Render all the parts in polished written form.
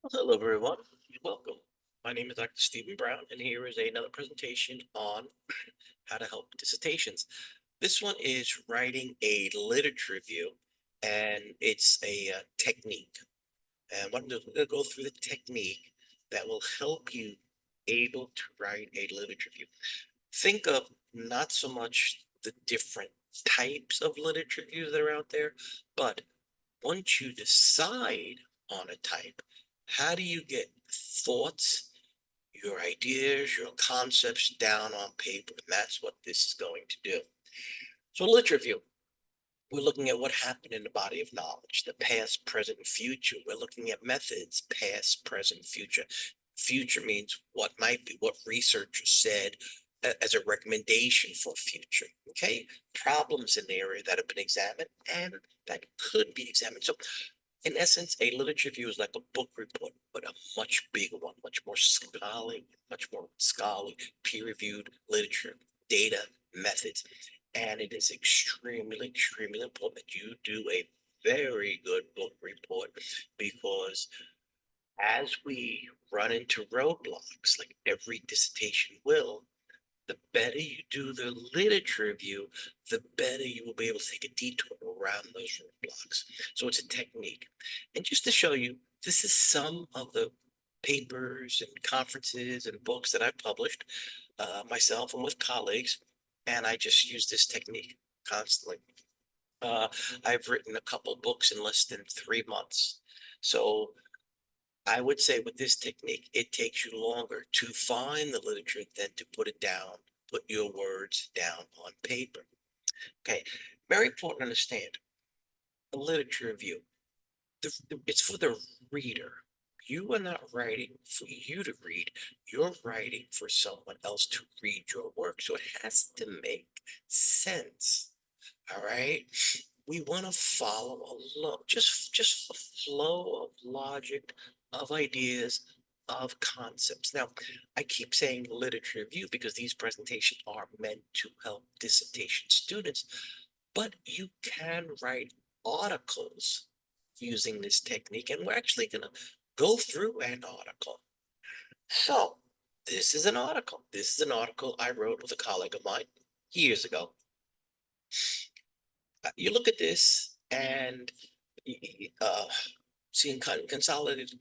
Well, hello, everyone. Welcome. My name is Dr. Stephen Brown, and here is another presentation on how to help dissertations. This one is writing a literature review, and it's a technique. And what I'm going to go through the technique that will help you able to write a literature review. Think of not so much the different types of literature reviews that are out there, but once you decide on a type, how do you get thoughts, your ideas, your concepts down on paper? And that's what this is going to do. So let's review. We're looking at what happened in the body of knowledge, the past, present, and future. We're looking at methods, past, present, future. Future means what might be, what researchers said as a recommendation for future. Okay, problems in the area that have been examined and that could be examined. So in essence, a literature review is like a book report, but a much bigger one, much more scholarly, peer-reviewed literature, data, methods. And it is extremely important that you do a very good book report because as we run into roadblocks, like every dissertation will, the better you do the literature review, the better you will be able to take a detour around those roadblocks. So it's a technique. And just to show you, this is some of the papers and conferences and books that I've published myself and with colleagues, and I just use this technique constantly. Uh, I've written a couple books in less than 3 months. So I would say with this technique, it takes you longer to find the literature than to put it down, put your words down on paper. Okay, very important to understand. A literature review, it's for the reader. You are not writing for you to read. You're writing for someone else to read your work. So it has to make sense. All right. We want to follow just a flow of logic, of ideas, of concepts. Now, I keep saying literature review because these presentations are meant to help dissertation students, but you can write articles using this technique, and we're actually going to go through an article. So, this is an article. This is an article I wrote with a colleague of mine years ago. You look at this and uh, seeing consolidated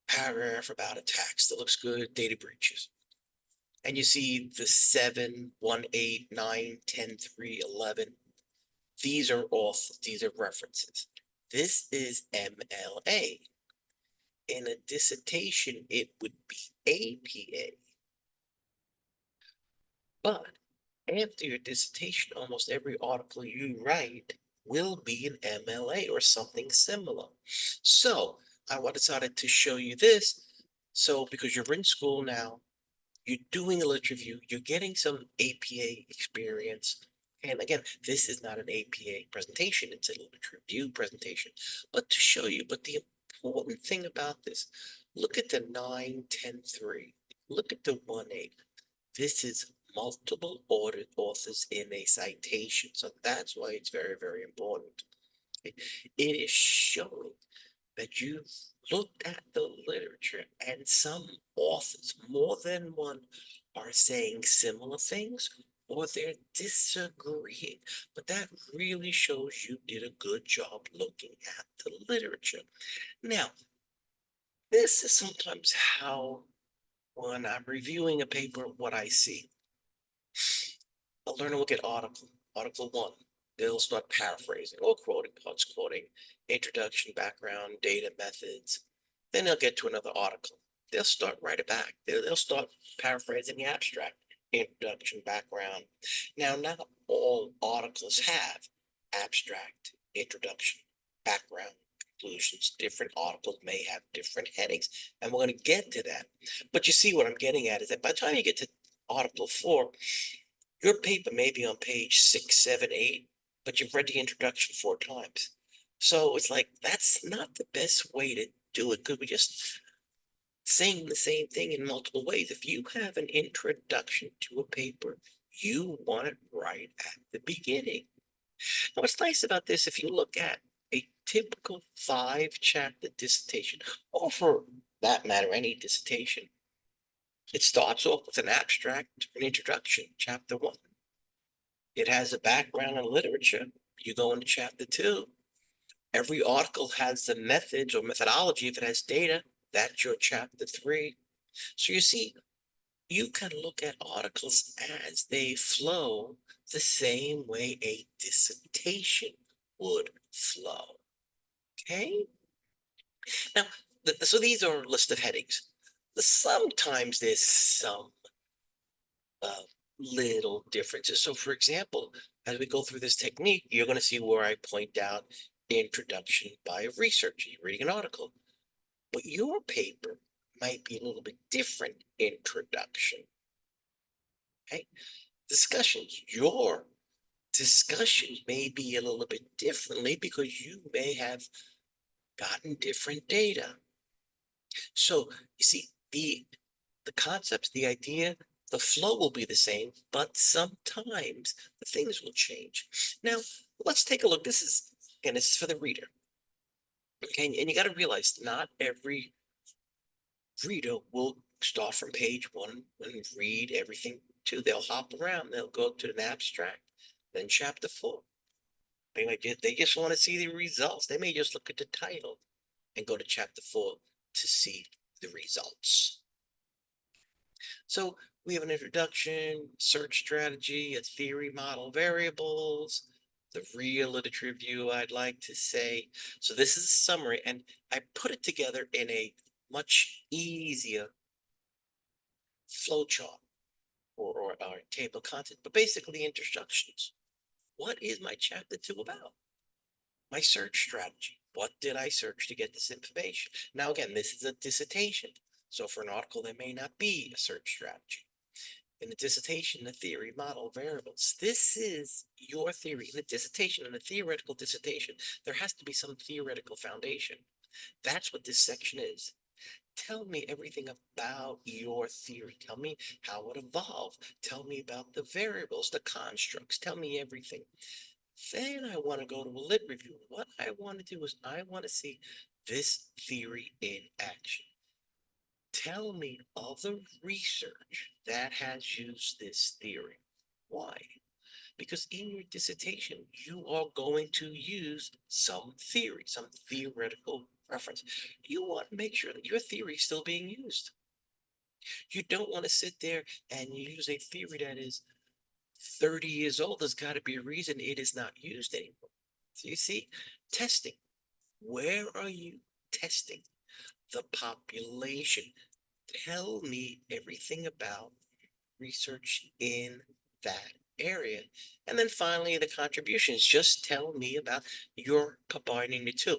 paragraph about attacks that looks good, data breaches. And you see the 7, 1, 8, 9, 10, 3, 11. These are these are references. This is MLA. In a dissertation, it would be APA. But after your dissertation, almost every article you write will be an MLA or something similar. So I decided to show you this. So because you're in school now, you're doing a literature review, you're getting some APA experience. And again, this is not an APA presentation, it's a literature review presentation. But to show you, but the important thing about this, look at the 9, 10, 3. Look at the 1, 8. This is multiple authors in a citation. So that's why it's very important. It is showing that you've looked at the literature and some authors, more than one, are saying similar things or they're disagreeing. But that really shows you did a good job looking at the literature. Now, this is sometimes how, when I'm reviewing a paper, what I see. A learner will get article 1. They'll start paraphrasing or quoting, parts quoting, introduction, background, data, methods. Then they'll get to another article. They'll start right back. They'll start paraphrasing the abstract, introduction, background. Now, not all articles have abstract, introduction, background, conclusions. Different articles may have different headings, and we're going to get to that. But you see what I'm getting at is that by the time you get to article 4, your paper may be on page 6, 7, 8, but you've read the introduction 4 times. So it's like, that's not the best way to do it because we're just saying the same thing in multiple ways. If you have an introduction to a paper, you want it right at the beginning. Now, what's nice about this, if you look at a typical 5-chapter dissertation, or for that matter, any dissertation. It starts off with an abstract, an introduction, chapter 1. It has a background in literature. You go into chapter 2. Every article has the methods or methodology. If it has data, that's your chapter 3. So you see, you can look at articles as they flow the same way a dissertation would flow. Okay? Now, so these are a list of headings. Sometimes there's some uh, little differences. So for example, as we go through this technique, you're going to see where I point out introduction by a researcher. You're reading an article, but your paper might be a little bit different introduction. Okay? Discussions, your discussions may be a little bit differently because you may have gotten different data. So you see, the concepts, the idea, the flow will be the same, but sometimes the things will change. Now, let's take a look. This is for the reader. Okay, and you got to realize not every reader will start from page 1 and read everything too. They'll hop around. They'll go to an abstract, then chapter 4. They just want to see the results. They may just look at the title and go to chapter 4 to see the results. So we have an introduction, search strategy, a theory, model, variables, the real literature review, I'd like to say. So this is a summary, and I put it together in a much easier flowchart or table of content, but basically introductions. What is my chapter 2 about? My search strategy. What did I search to get this information? Now, again, this is a dissertation. So for an article, there may not be a search strategy. In the dissertation, the theory, model, variables. This is your theory. In the dissertation, in a theoretical dissertation, there has to be some theoretical foundation. That's what this section is. Tell me everything about your theory. Tell me how it evolved. Tell me about the variables, the constructs. Tell me everything. Then I want to go to a lit review. What I want to do is I want to see this theory in action. Tell me of the research that has used this theory. Why? Because in your dissertation, you are going to use some theory, some theoretical reference. You want to make sure that your theory is still being used. You don't want to sit there and use a theory that is 30 years old. There's got to be a reason it is not used anymore. So you see, testing. Where are you testing? The population. Tell me everything about research in that area. And then finally, the contributions. Just tell me about your combining the two.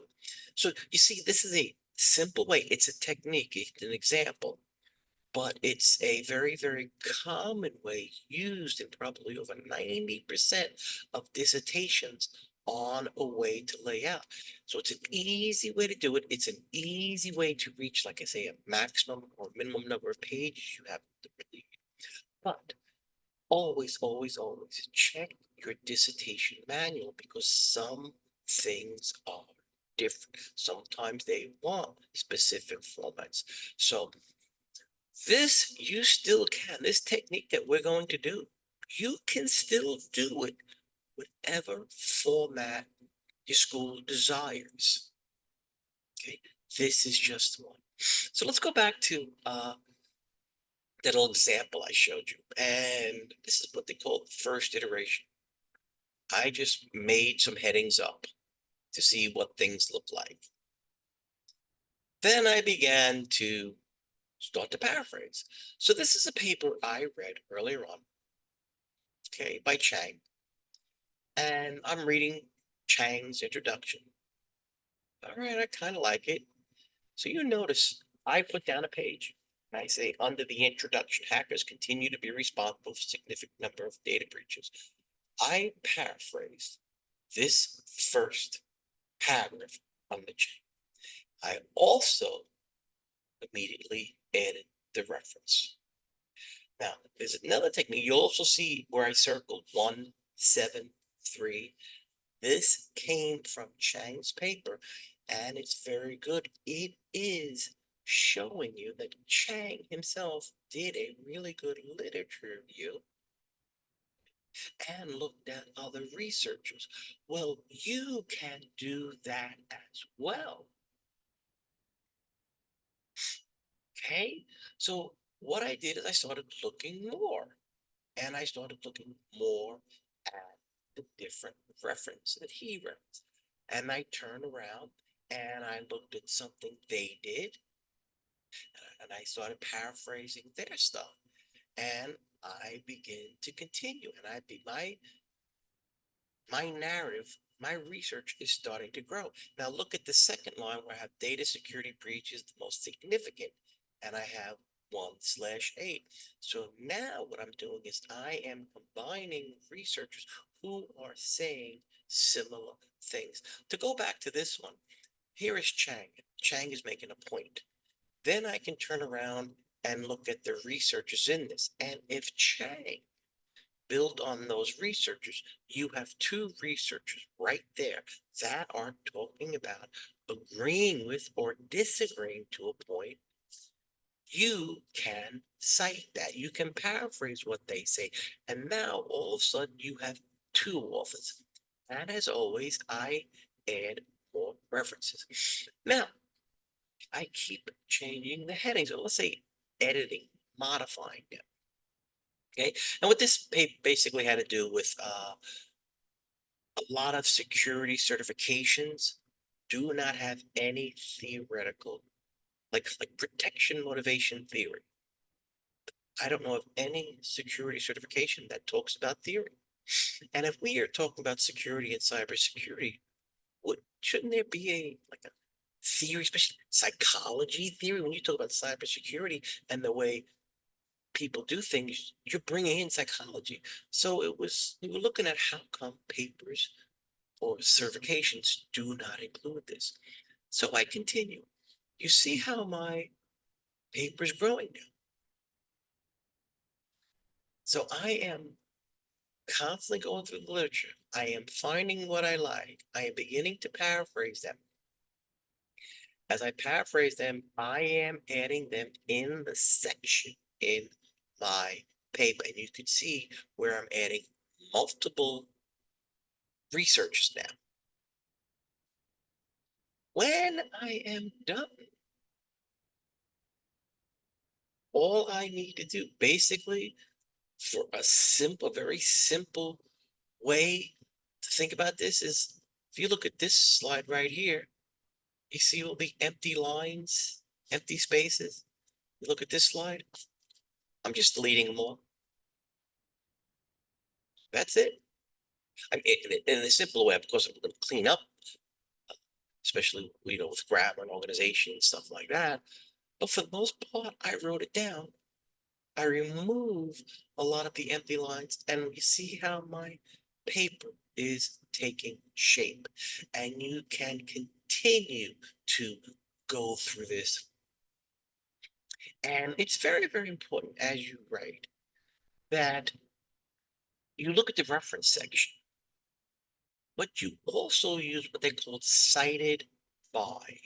So you see, this is a simple way. It's a technique, it's an example, but it's a very, very common way used in probably over 90% of dissertations on a way to lay out. So it's an easy way to do it. It's an easy way to reach, like I say, a maximum or minimum number of pages you have to read. But always, always, always check your dissertation manual because some things are different. Sometimes they want specific formats. So this, you still can. This technique that we're going to do, you can still do it whatever format your school desires. Okay, this is just one. So let's go back to that little example I showed you. And this is what they call the first iteration. I just made some headings up to see what things look like. Then I began to start to paraphrase. So this is a paper I read earlier on, okay, by Chang. And I'm reading Chang's introduction. All right, I kind of like it. So you notice I put down a page and I say, under the introduction, hackers continue to be responsible for a significant number of data breaches. I paraphrased this first paragraph on the chain. I also immediately added the reference. Now, there's another technique. You'll also see where I circled 1, 7, 3. This came from Chang's paper, and it's very good. It is showing you that Chang himself did a really good literature review and looked at other researchers. Well, you can do that as well. Okay, so what I did is I started looking more, and I started looking more at the different reference that he referenced. And I turned around and I looked at something they did, and I started paraphrasing their stuff. And I began to continue, and I be my narrative, my research is starting to grow. Now look at the second line where I have data security breach is the most significant, and I have 1/8. So now what I'm doing is I am combining researchers who are saying similar things. To go back to this one, here is Chang. Chang is making a point. Then I can turn around and look at the researchers in this. And if Chang build on those researchers, you have two researchers right there that are talking about agreeing with or disagreeing to a point. You can cite that. You can paraphrase what they say. And now all of a sudden you have two authors. And as always, I add more references. Now, I keep changing the headings. So let's say editing, modifying them. Okay. And what this basically had to do with a lot of security certifications do not have any theoretical, like protection motivation theory. I don't know of any security certification that talks about theory. And if we are talking about security and cybersecurity, shouldn't there be a theory, especially psychology theory, when you talk about cybersecurity and the way people do things, you're bringing in psychology. So we were looking at how come papers or certifications do not include this. So I continue. You see how my paper is growing now. So I am constantly going through the literature. I am finding what I like. I am beginning to paraphrase them. As I paraphrase them, I am adding them in the section in my paper. And you can see where I'm adding multiple researches now. When I am done, all I need to do basically for very simple way to think about this is if you look at this slide right here, you see all the empty lines, empty spaces. You look at this slide, I'm just deleting them all. That's it. I mean, in a simple way, of course, I'm going to clean up, especially with grammar and organization and stuff like that. But for the most part, I wrote it down. I remove a lot of the empty lines, and you see how my paper is taking shape. And you can continue to go through this. And it's very, very important as you write that you look at the reference section, but you also use what they call cited by.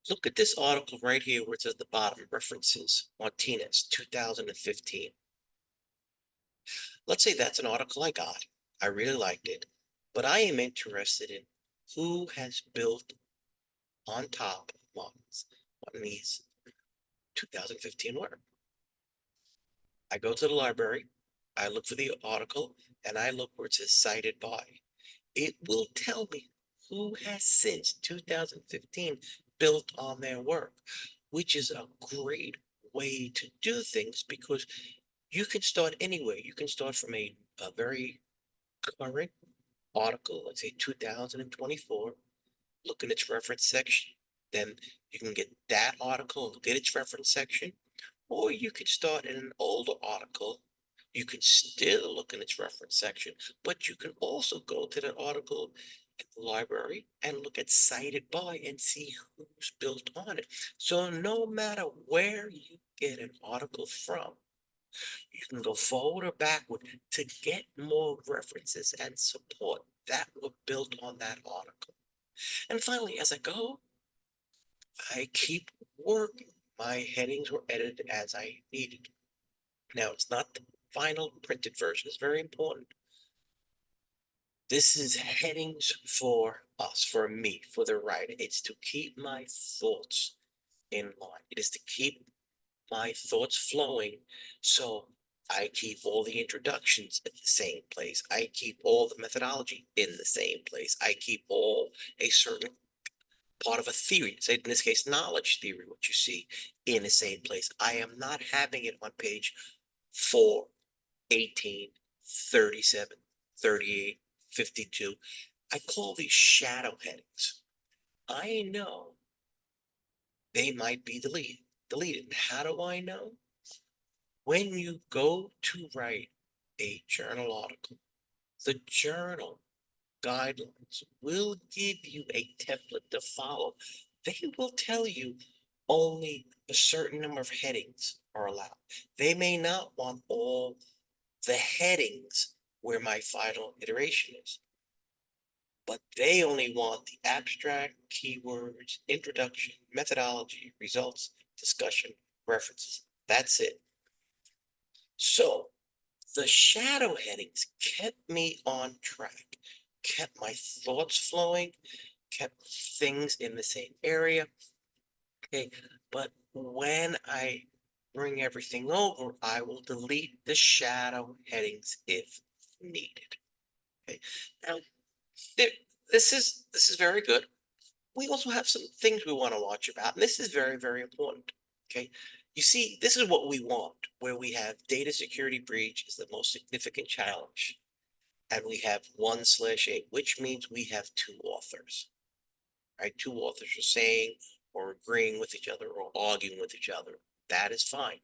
Look at this article right here where it says the bottom references Martinez 2015. Let's say that's an article I got. I really liked it, but I am interested in who has built on top of Martinez's 2015 work. I go to the library, I look for the article, and I look where it says cited by. It will tell me who has since 2015 built on their work, which is a great way to do things because you can start anywhere. You can start from a very current article, let's say 2024, look in its reference section. Then you can get that article and look at its reference section. Or you could start in an older article. You can still look in its reference section, but you can also go to that article at the library and look at cited by and see who's built on it. So no matter where you get an article from, You can go forward or backward to get more references and support that were built on that article. And finally, as I go, I keep working. My headings were edited as I needed. Now, it's not the final printed version. It's very important. This is headings for us, for me, for the writer. It's to keep my thoughts in line. It is to keep my thoughts flowing. So I keep all the introductions at the same place. I keep all the methodology in the same place. I keep all a certain part of a theory, say in this case, knowledge theory, what you see in the same place. I am not having it on page 4, 18, 37, 38, 52. I call these shadow headings. I know they might be deleted. How do I know? When you go to write a journal article, the journal guidelines will give you a template to follow. They will tell you only a certain number of headings are allowed. They may not want all the headings where my final iteration is, but they only want the abstract, keywords, introduction, methodology, results, discussion, references. That's it. So the shadow headings kept me on track, kept my thoughts flowing, kept things in the same area. Okay, but when I bring everything over, I will delete the shadow headings if needed. Okay, now there, this is very good. We also have some things we want to watch about, and this is very, very important. Okay, you see, this is what we want, where we have data security breach is the most significant challenge, and we have 1/8, which means we have two authors. Right, two authors are saying or agreeing with each other or arguing with each other. That is fine.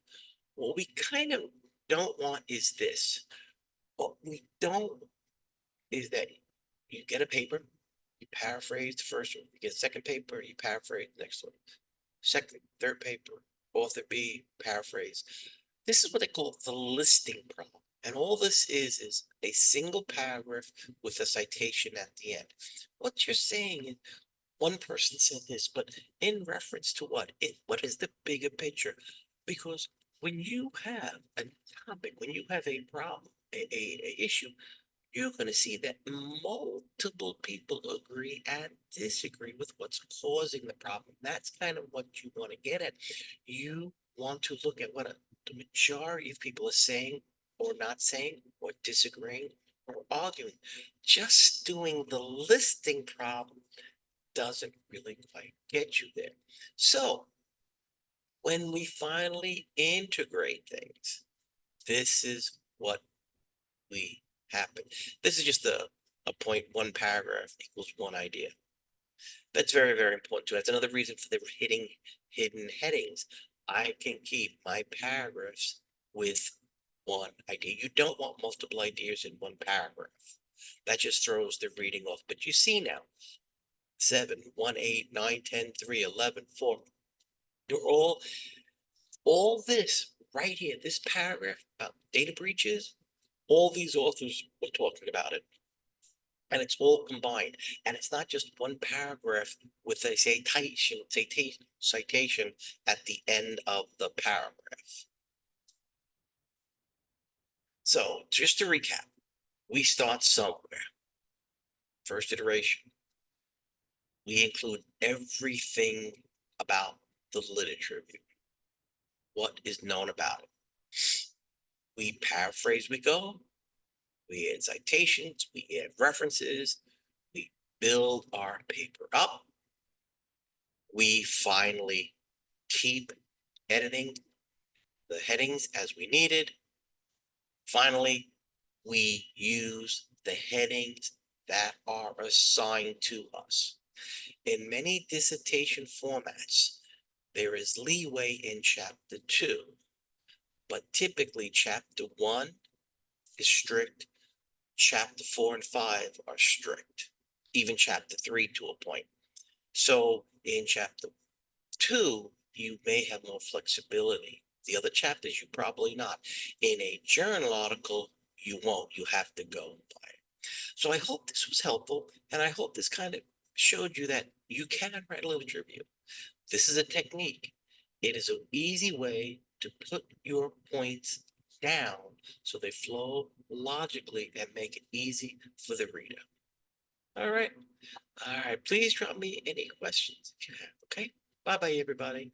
What we kind of don't want is this. What we don't is that you get a paper, you paraphrase the first one, you get a second paper, you paraphrase the next one. Second, third paper, author B, paraphrase. This is what they call the listing problem. And all this is a single paragraph with a citation at the end. What you're saying is one person said this, but in reference to what? What is the bigger picture? Because when you have a topic, when you have a problem, a issue, you're going to see that multiple people agree and disagree with what's causing the problem. That's kind of what you want to get at. You want to look at what the majority of people are saying or not saying or disagreeing or arguing. Just doing the listing problem doesn't really quite get you there. So when we finally integrate things, this is what we happen. This is just a point, one paragraph equals one idea. That's very, very important too. That's another reason for the hidden headings. I can keep my paragraphs with one idea. You don't want multiple ideas in one paragraph. That just throws the reading off. But you see now, 7, 1, 8, 9, 10, 3, 11, 4. They're all this right here, this paragraph about data breaches, all these authors were talking about it. And it's all combined. And it's not just one paragraph with a citation at the end of the paragraph. So just to recap, we start somewhere. First iteration. We include everything about the literature review. What is known about it? We paraphrase, we go, we add citations, we add references, we build our paper up. We finally keep editing the headings as we needed. Finally, we use the headings that are assigned to us. In many dissertation formats, there is leeway in chapter 2, but typically chapter 1 is strict, chapter 4 and 5 are strict, even chapter 3 to a point. So in chapter 2, you may have more flexibility. The other chapters, you probably not. In a journal article, you won't. You have to go by it. So I hope this was helpful, and I hope this kind of showed you that you can write a literature review. This is a technique. It is an easy way to put your points down so they flow logically and make it easy for the reader. All right. All right. Please drop me any questions if you have. Okay. Bye bye, everybody.